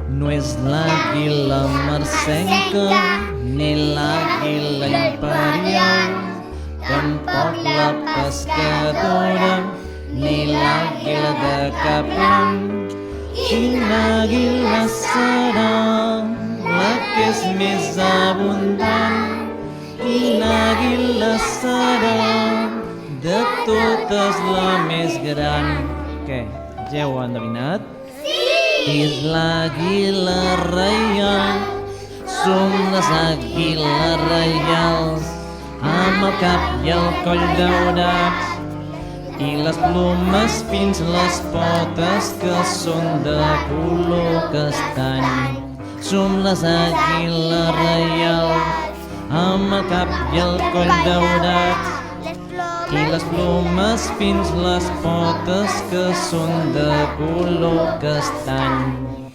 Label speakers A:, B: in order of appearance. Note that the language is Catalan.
A: No és l'àguila marcenca ni l'àguila imperial, tampoc la pescadora ni l'àguila de cap blanc. Quina àguila serà la que és més abundant? Quina àguila serà de totes la més gran? Què? Ja ho han endevinat? És l'àguila reial, són les àguiles reials, amb el cap i el coll daurats i les plomes fins les potes que són de color castany. Som les àguiles reials, amb el cap i el coll daurats i les plomes fins les potes que són de color castany.